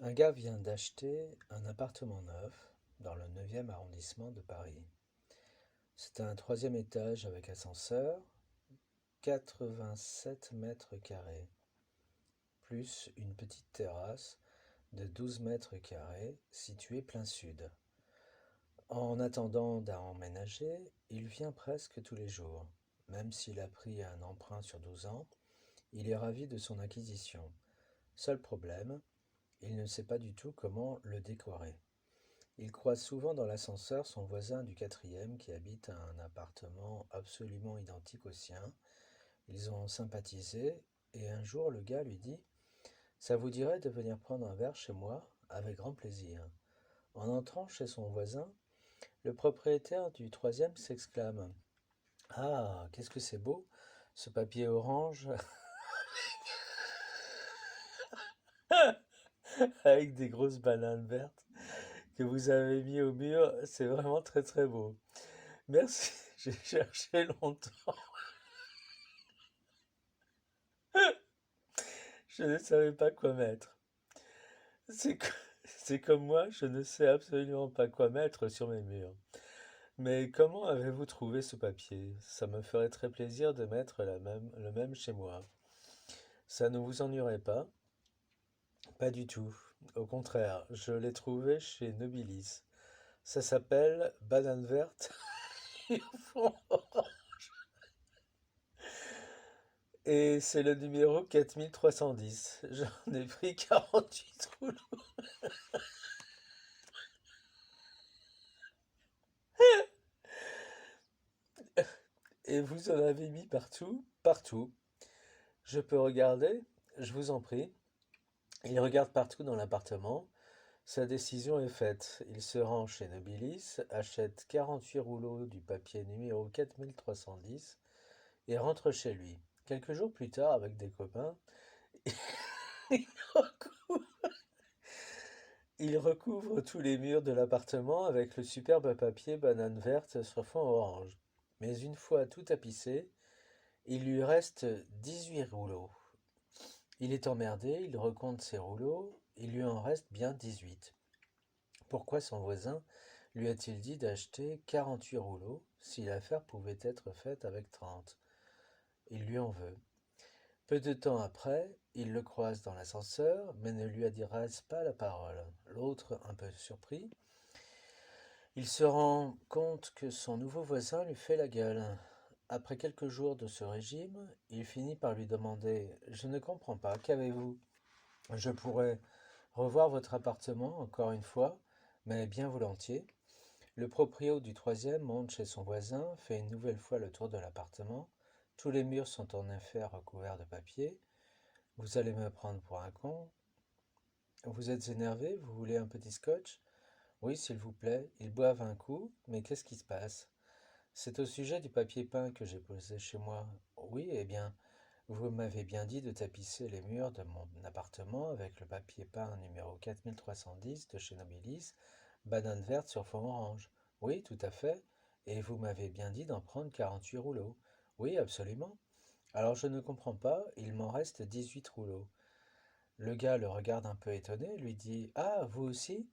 Un gars vient d'acheter un appartement neuf dans le 9e arrondissement de Paris. C'est un troisième étage avec ascenseur, 87 mètres carrés, plus une petite terrasse de 12 mètres carrés située plein sud. En attendant d'emménager, il vient presque tous les jours. Même s'il a pris un emprunt sur 12 ans, il est ravi de son acquisition. Seul problème, il ne sait pas du tout comment le décorer. Il croise souvent dans l'ascenseur son voisin du quatrième qui habite un appartement absolument identique au sien. Ils ont sympathisé et un jour le gars lui dit: Ça vous dirait de venir prendre un verre chez moi? Avec grand plaisir. En entrant chez son voisin, le propriétaire du troisième s'exclame: Ah, qu'est-ce que c'est beau, ce papier orange avec des grosses bananes vertes que vous avez mis au mur, c'est vraiment très très beau. Merci, j'ai cherché longtemps. Je ne savais pas quoi mettre. C'est co- c'est comme moi, je ne sais absolument pas quoi mettre sur mes murs. Mais comment avez-vous trouvé ce papier? Ça me ferait très plaisir de mettre le même chez moi. Ça ne vous ennuierait pas? Pas du tout. Au contraire, je l'ai trouvé chez Nobilis. Ça s'appelle Banane verte et c'est le numéro 4310. J'en ai pris 48 rouleaux. Et vous en avez mis partout? Partout. Je peux regarder? Je vous en prie. Il regarde partout dans l'appartement. Sa décision est faite. Il se rend chez Nobilis, achète 48 rouleaux du papier numéro 4310 et rentre chez lui. Quelques jours plus tard, avec des copains, il recouvre tous les murs de l'appartement avec le superbe papier banane verte sur fond orange. Mais une fois tout tapissé, il lui reste 18 rouleaux. Il est emmerdé, il recompte ses rouleaux, il lui en reste bien 18. Pourquoi son voisin lui a-t-il dit d'acheter 48 rouleaux si l'affaire pouvait être faite avec 30? Il lui en veut. Peu de temps après, il le croise dans l'ascenseur, mais ne lui adresse pas la parole. L'autre, un peu surpris, il se rend compte que son nouveau voisin lui fait la gueule. Après quelques jours de ce régime, il finit par lui demander: Je ne comprends pas, qu'avez-vous? Je pourrais revoir votre appartement encore une fois, mais bien volontiers. Le proprio du troisième monte chez son voisin, fait une nouvelle fois le tour de l'appartement. Tous les murs sont en effet recouverts de papier. Vous allez me prendre pour un con? Vous êtes énervé? Vous voulez un petit scotch? Oui, s'il vous plaît. Ils boivent un coup, mais qu'est-ce qui se passe? C'est au sujet du papier peint que j'ai posé chez moi. Oui, eh bien, vous m'avez bien dit de tapisser les murs de mon appartement avec le papier peint numéro 4310 de chez Nobilis, banane verte sur fond orange. Oui, tout à fait. Et vous m'avez bien dit d'en prendre 48 rouleaux. Oui, absolument. Alors je ne comprends pas, il m'en reste 18 rouleaux. Le gars le regarde un peu étonné, lui dit: Ah, vous aussi?